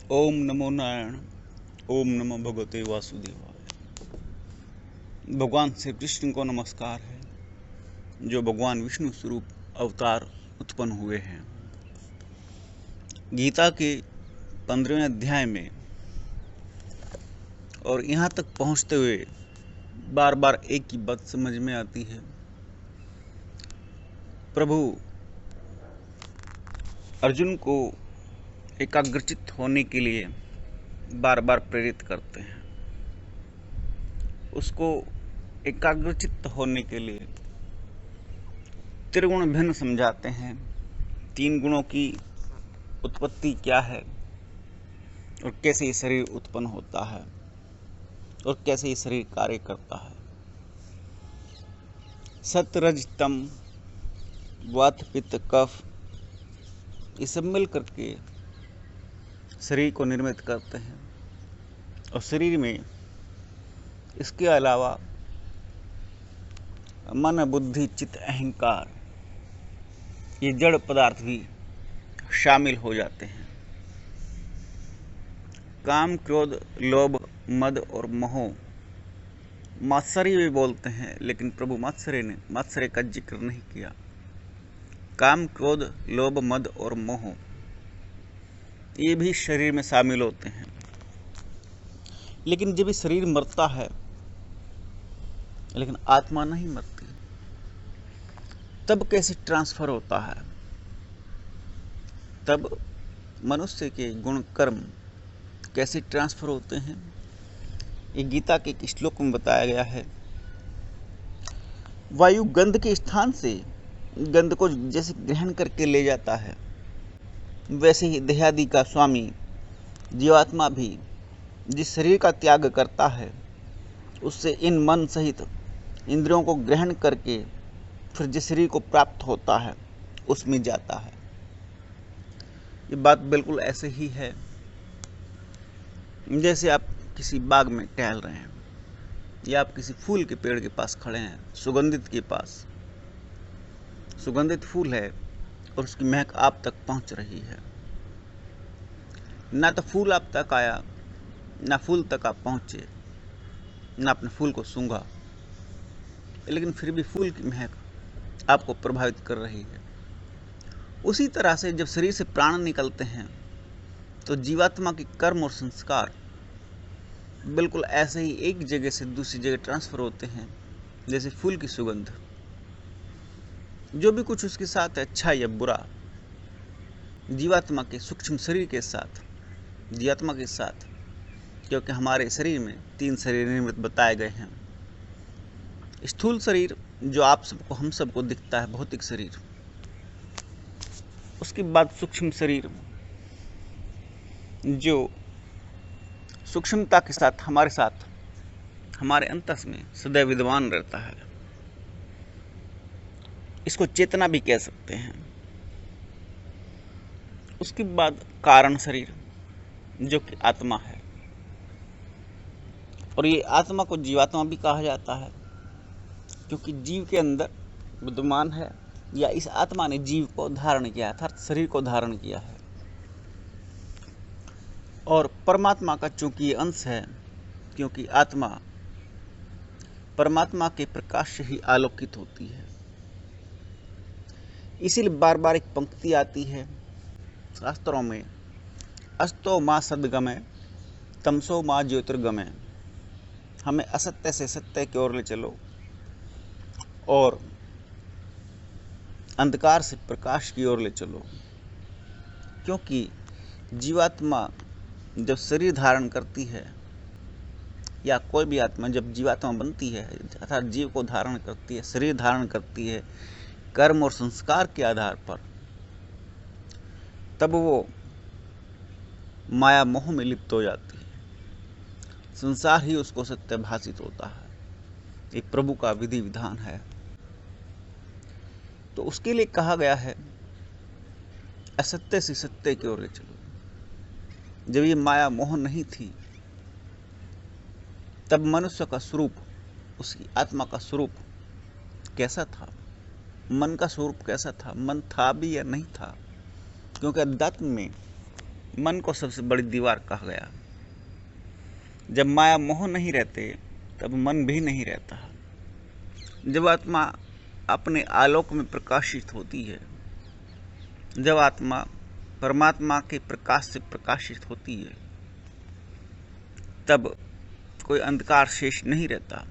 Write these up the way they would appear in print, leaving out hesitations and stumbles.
ओम नमो नारायण। ओम नमो भगवते वासुदेवाय। भगवान श्री कृष्ण को नमस्कार है, जो भगवान विष्णु स्वरूप अवतार उत्पन्न हुए हैं। गीता के 15वें अध्याय में और यहाँ तक पहुँचते हुए बार बार एक ही बात समझ में आती है। प्रभु अर्जुन को एकाग्रचित्त होने के लिए बार बार प्रेरित करते हैं। उसको एकाग्रचित्त होने के लिए त्रिगुण भिन्न समझाते हैं। 3 गुणों की उत्पत्ति क्या है और कैसे ये शरीर उत्पन्न होता है और कैसे ये शरीर कार्य करता है। सत्व रज तम, वात पित्त कफ, ये सब मिल करके शरीर को निर्मित करते हैं। और शरीर में इसके अलावा मन, बुद्धि, चित्त, अहंकार, ये जड़ पदार्थ भी शामिल हो जाते हैं। काम, क्रोध, लोभ, मद और मोह मात्सर्य भी बोलते हैं, लेकिन प्रभु मात्सर्य का जिक्र नहीं किया। काम, क्रोध, लोभ, मद और मोह ये भी शरीर में शामिल होते हैं। लेकिन जब ये शरीर मरता है, लेकिन आत्मा नहीं मरती, तब कैसे ट्रांसफर होता है? तब मनुष्य के गुण कर्म कैसे ट्रांसफर होते हैं, ये गीता के एक श्लोक में बताया गया है। वायु गंध के स्थान से गंध को जैसे ग्रहण करके ले जाता है, वैसे ही देहादि का स्वामी जीवात्मा भी जिस शरीर का त्याग करता है, उससे इन मन सहित इंद्रियों को ग्रहण करके फिर जिस शरीर को प्राप्त होता है उसमें जाता है। ये बात बिल्कुल ऐसे ही है जैसे आप किसी बाग में टहल रहे हैं या आप किसी फूल के पेड़ के पास खड़े हैं, सुगंधित के पास। सुगंधित फूल है और उसकी महक आप तक पहुंच रही है। ना तो फूल आप तक आया, ना फूल तक आप पहुंचे, ना आपने फूल को सूंघा, लेकिन फिर भी फूल की महक आपको प्रभावित कर रही है। उसी तरह से जब शरीर से प्राण निकलते हैं तो जीवात्मा के कर्म और संस्कार बिल्कुल ऐसे ही एक जगह से दूसरी जगह ट्रांसफर होते हैं, जैसे फूल की सुगंध। जो भी कुछ उसके साथ है, अच्छा या बुरा, जीवात्मा के सूक्ष्म शरीर के साथ, जीवात्मा के साथ, क्योंकि हमारे शरीर में 3 शरीर निर्मित बताए गए हैं। स्थूल शरीर जो आप सबको, हम सबको दिखता है, भौतिक शरीर। उसके बाद सूक्ष्म शरीर जो सूक्ष्मता के साथ हमारे अंतस में सदैव विद्यमान रहता है। इसको चेतना भी कह सकते हैं। उसके बाद कारण शरीर जो कि आत्मा है, और ये आत्मा को जीवात्मा भी कहा जाता है, क्योंकि जीव के अंदर विद्यमान है, या इस आत्मा ने जीव को धारण किया है, अर्थात शरीर को धारण किया है। और परमात्मा का चूंकि ये अंश है, क्योंकि आत्मा परमात्मा के प्रकाश से ही आलोकित होती है। इसीलिए बार बार एक पंक्ति आती है शास्त्रों में, अस्तो मां सद्गमय, तमसो मां ज्योतिर्गमय। हमें असत्य से सत्य की ओर ले चलो और अंधकार से प्रकाश की ओर ले चलो। क्योंकि जीवात्मा जब शरीर धारण करती है, या कोई भी आत्मा जब जीवात्मा बनती है, अर्थात जीव को धारण करती है, शरीर धारण करती है कर्म और संस्कार के आधार पर, तब वो माया मोह में लिप्त हो जाती है। संसार ही उसको सत्य भाषित होता है। एक प्रभु का विधि विधान है। तो उसके लिए कहा गया है, असत्य से सत्य की ओर ले चलो। जब ये माया मोह नहीं थी, तब मनुष्य का स्वरूप, उसकी आत्मा का स्वरूप कैसा था, मन का स्वरूप कैसा था, मन था भी या नहीं था। क्योंकि अध्यात्म में मन को सबसे बड़ी दीवार कहा गया। जब माया मोह नहीं रहते तब मन भी नहीं रहता। जब आत्मा अपने आलोक में प्रकाशित होती है, जब आत्मा परमात्मा के प्रकाश से प्रकाशित होती है, तब कोई अंधकार शेष नहीं रहता,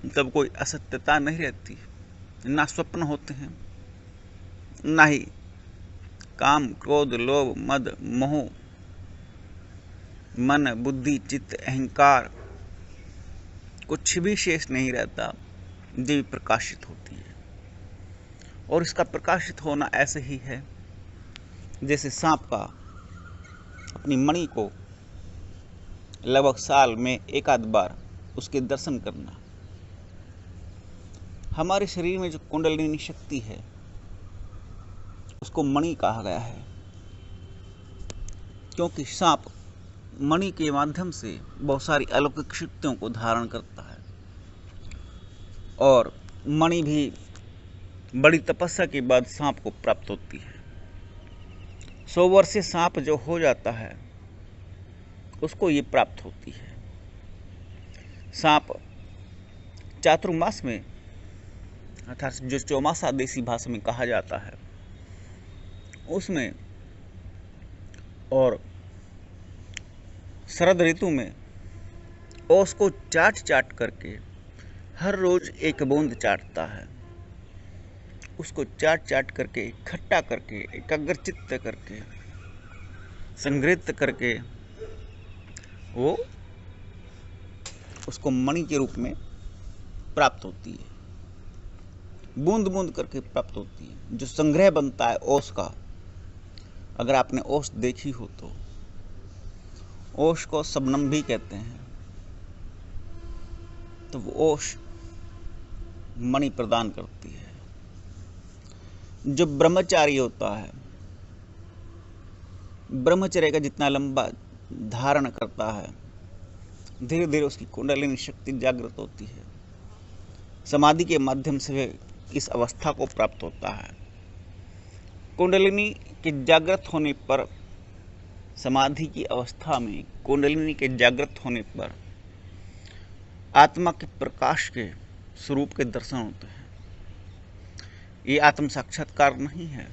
तब कोई असत्यता नहीं रहती, ना स्वप्न होते हैं, ना ही काम क्रोध लोभ मद मोह मन बुद्धि चित्त अहंकार कुछ भी शेष नहीं रहता। देवी प्रकाशित होती है और इसका प्रकाशित होना ऐसे ही है जैसे सांप का अपनी मणि को लगभग साल में एक आध बार उसके दर्शन करना। हमारे शरीर में जो कुंडलिनी शक्ति है उसको मणि कहा गया है, क्योंकि सांप मणि के माध्यम से बहुत सारी अलौकिक शक्तियों को धारण करता है और मणि भी बड़ी तपस्या के बाद सांप को प्राप्त होती है। 100 वर्षीय सांप जो हो जाता है उसको ये प्राप्त होती है। सांप चातुर्मास में अर्थात जो चौमासा देसी भाषा में कहा जाता है उसमें और शरद ऋतु में ओस को चाट चाट करके हर रोज एक बूंद चाटता है। उसको चाट चाट करके इकट्ठा करके एकाग्रचित्त करके संग्रहित करके वो उसको मणि के रूप में प्राप्त होती है। बूंद बूंद करके प्राप्त होती है। जो संग्रह बनता है ओस का, अगर आपने ओस देखी हो तो ओस को शबनम भी कहते हैं, तो वो ओस मणि प्रदान करती है। जो ब्रह्मचारी होता है, ब्रह्मचर्य का जितना लंबा धारण करता है, धीरे धीरे उसकी कुंडलिनी शक्ति जागृत होती है। समाधि के माध्यम से इस अवस्था को प्राप्त होता है। कुंडलिनी के जागृत होने पर, समाधि की अवस्था में कुंडलिनी के जागृत होने पर आत्मा के प्रकाश के स्वरूप के दर्शन होते हैं। ये आत्म साक्षात्कार नहीं है,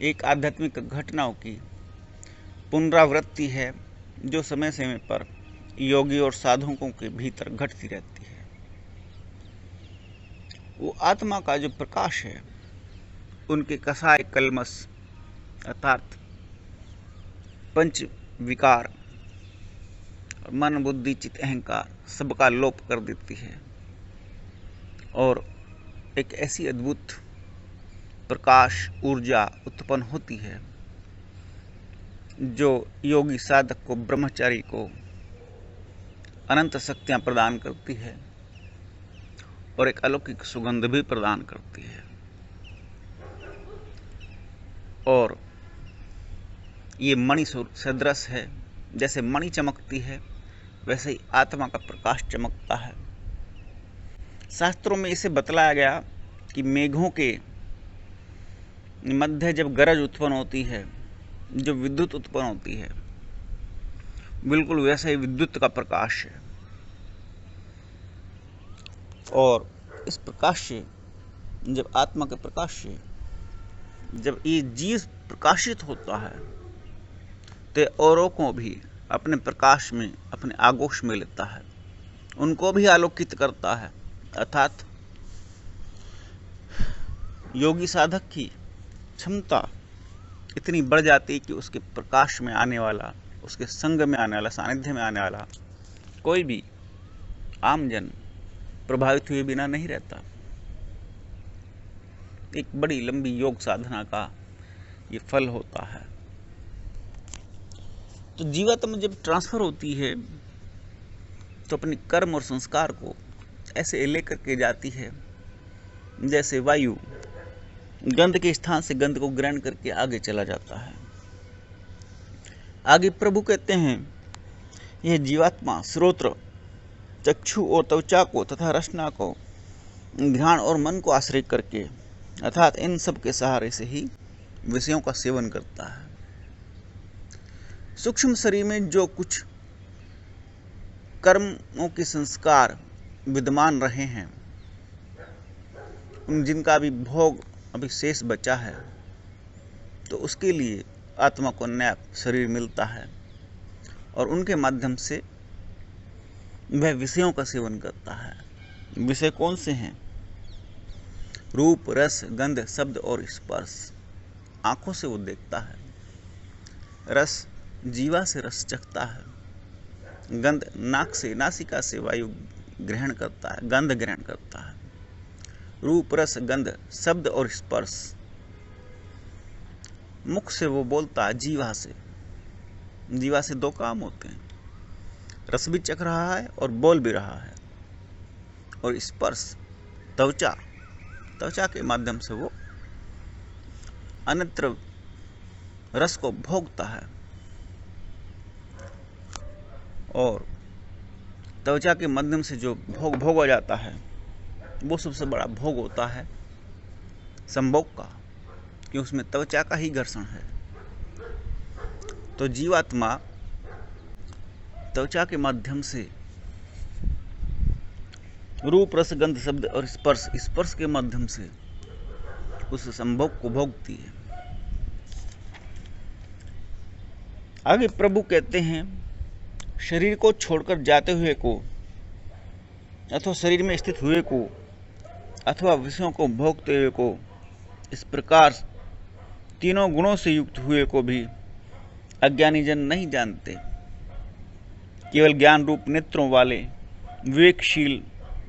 एक आध्यात्मिक घटनाओं की पुनरावृत्ति है जो समय समय पर योगी और साधकों के भीतर घटती रहती है। वो आत्मा का जो प्रकाश है, उनके कसाय कलमस अर्थात पंच विकार मन बुद्धि चित्त अहंकार सबका लोप कर देती है और एक ऐसी अद्भुत प्रकाश ऊर्जा उत्पन्न होती है जो योगी साधक को, ब्रह्मचारी को अनंत शक्तियां प्रदान करती है और एक अलौकिक सुगंध भी प्रदान करती है। और ये मणि सदृश है। जैसे मणि चमकती है वैसे ही आत्मा का प्रकाश चमकता है। शास्त्रों में इसे बतलाया गया कि मेघों के मध्य जब गरज उत्पन्न होती है, जो विद्युत उत्पन्न होती है, बिल्कुल वैसे ही विद्युत का प्रकाश है। और इस प्रकाश से, जब आत्मा के प्रकाश से जब ये जीव प्रकाशित होता है तो औरों को भी अपने प्रकाश में, अपने आगोश में लेता है, उनको भी आलोकित करता है। अर्थात योगी साधक की क्षमता इतनी बढ़ जाती है कि उसके प्रकाश में आने वाला, उसके संग में आने वाला, सानिध्य में आने वाला कोई भी आमजन प्रभावित हुए बिना नहीं रहता। एक बड़ी लंबी योग साधना का ये फल होता है। तो जीवात्मा जब ट्रांसफर होती है तो अपने कर्म और संस्कार को ऐसे लेकर के जाती है जैसे वायु गंध के स्थान से गंध को ग्रहण करके आगे चला जाता है। आगे प्रभु कहते हैं, यह जीवात्मा श्रोत्र, चक्षु और त्वचा को तथा रसना को, ध्यान और मन को आश्रय करके, अर्थात इन सब के सहारे से ही विषयों का सेवन करता है। सूक्ष्म शरीर में जो कुछ कर्मों के संस्कार विद्यमान रहे हैं, उन जिनका अभी भोग अभी शेष बचा है, तो उसके लिए आत्मा को नया शरीर मिलता है और उनके माध्यम से वह विषयों का सेवन करता है। विषय कौन से हैं? रूप, रस, गंध, शब्द और स्पर्श। आंखों से वो देखता है। रस जीवा से रस चखता है। गंध नाक से, नासिका से वायु ग्रहण करता है, गंध ग्रहण करता है। रूप, रस, गंध, शब्द और स्पर्श। मुख से वो बोलता है, जीवा से। जीवा से दो काम होते हैं, रस भी चख रहा है और बोल भी रहा है। और स्पर्श, त्वचा, त्वचा के माध्यम से वो अन्यत्र रस को भोगता है। और त्वचा के माध्यम से जो भोगा जाता है, वो सबसे बड़ा भोग होता है संभोग का, कि उसमें त्वचा का ही घर्षण है। तो जीवात्मा त्वचा के माध्यम से रूप, रस, गंध, शब्द और स्पर्श के माध्यम से उस संभोग को भोगती है। आगे प्रभु कहते हैं, शरीर को छोड़कर जाते हुए को, अथवा शरीर में स्थित हुए को, अथवा विषयों को भोगते हुए को, इस प्रकार तीनों गुणों से युक्त हुए को भी अज्ञानी जन नहीं जानते। केवल ज्ञान रूप नेत्रों वाले विवेकशील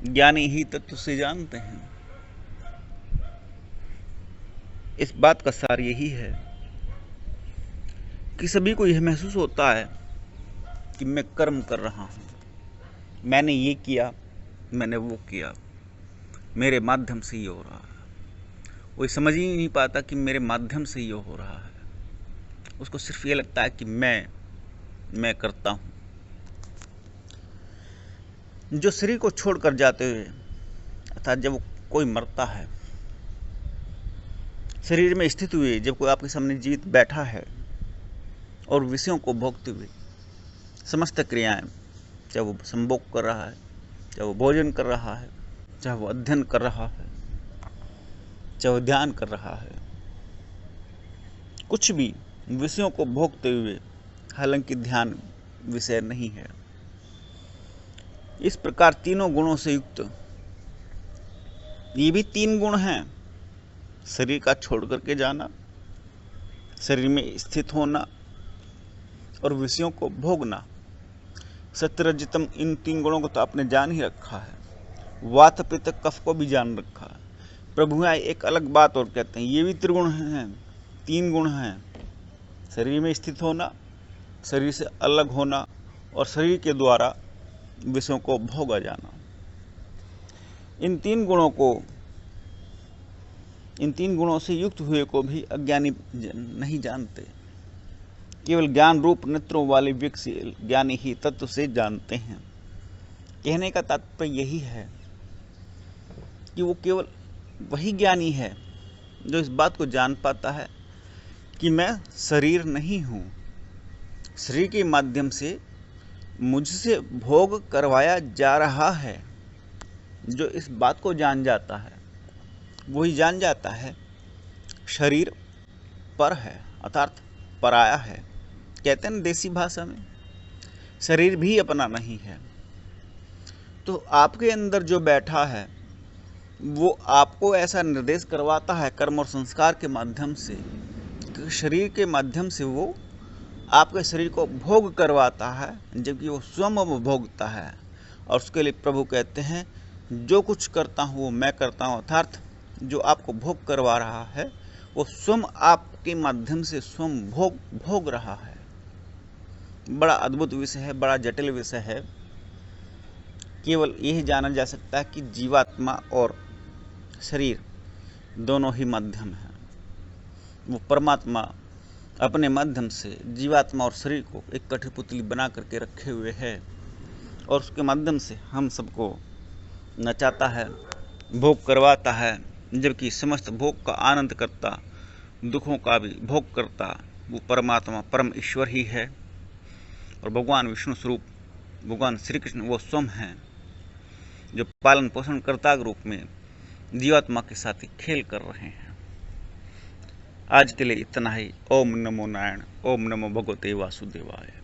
ज्ञानी ही तत्व से जानते हैं। इस बात का सार यही है कि सभी को यह महसूस होता है कि मैं कर्म कर रहा हूं, मैंने ये किया, मैंने वो किया, मेरे माध्यम से ये हो रहा है। कोई समझ ही नहीं पाता कि मेरे माध्यम से ये हो रहा है। उसको सिर्फ ये लगता है कि मैं करता हूं। जो शरीर को छोड़कर जाते हुए, अर्थात जब कोई मरता है, शरीर में स्थित हुए जब कोई आपके सामने जीवित बैठा है और विषयों को भोगते हुए समस्त क्रियाएं, चाहे वो संभोग कर रहा है, चाहे वो भोजन कर रहा है, चाहे वो अध्ययन कर रहा है, चाहे वो ध्यान कर रहा है, कुछ भी विषयों को भोगते हुए, हालांकि ध्यान विषय नहीं है। इस प्रकार तीनों गुणों से युक्त, ये भी तीन गुण हैं, शरीर का छोड़ करके जाना, शरीर में स्थित होना और विषयों को भोगना। सत्यरजतम, इन तीन गुणों को तो आपने जान ही रखा है। वात, पित्त, कफ को भी जान रखा है। प्रभु एक अलग बात और कहते हैं, ये भी त्रिगुण हैं, तीन गुण हैं। शरीर में स्थित होना, शरीर से अलग होना और शरीर के द्वारा विषयों को भोगा जाना। इन तीन गुणों से युक्त हुए को भी अज्ञानी नहीं जानते। केवल ज्ञान रूप नेत्रों वाले विवेकशील ज्ञानी ही तत्व से जानते हैं। कहने का तात्पर्य यही है कि वो केवल वही ज्ञानी है जो इस बात को जान पाता है कि मैं शरीर नहीं हूं। शरीर के माध्यम से मुझसे भोग करवाया जा रहा है। जो इस बात को जान जाता है वही जान जाता है शरीर पर है, अर्थात पराया है। कहते हैं देसी भाषा में, शरीर भी अपना नहीं है। तो आपके अंदर जो बैठा है वो आपको ऐसा निर्देश करवाता है कर्म और संस्कार के माध्यम से, कि शरीर के माध्यम से वो आपके शरीर को भोग करवाता है, जबकि वो स्वयं भोगता है। और उसके लिए प्रभु कहते हैं, जो कुछ करता हूँ वो मैं करता हूँ, अर्थात जो आपको भोग करवा रहा है वो स्वयं आपके माध्यम से स्वयं भोग रहा है। बड़ा अद्भुत विषय है, बड़ा जटिल विषय है। केवल यही जाना जा सकता है कि जीवात्मा और शरीर दोनों ही माध्यम हैं। वो परमात्मा अपने माध्यम से जीवात्मा और शरीर को एक कठपुतली बना करके रखे हुए है और उसके माध्यम से हम सबको नचाता है, भोग करवाता है, जबकि समस्त भोग का आनंद करता दुखों का भी भोग करता वो परमात्मा परम ईश्वर ही है। और भगवान विष्णु स्वरूप भगवान श्री कृष्ण वो स्वयं हैं जो पालन पोषण कर्ता के रूप में जीवात्मा के साथ ही खेल कर रहे हैं। आज के लिए इतना ही। ओम नमो नारायण। ओम नमो भगवते वासुदेवाय।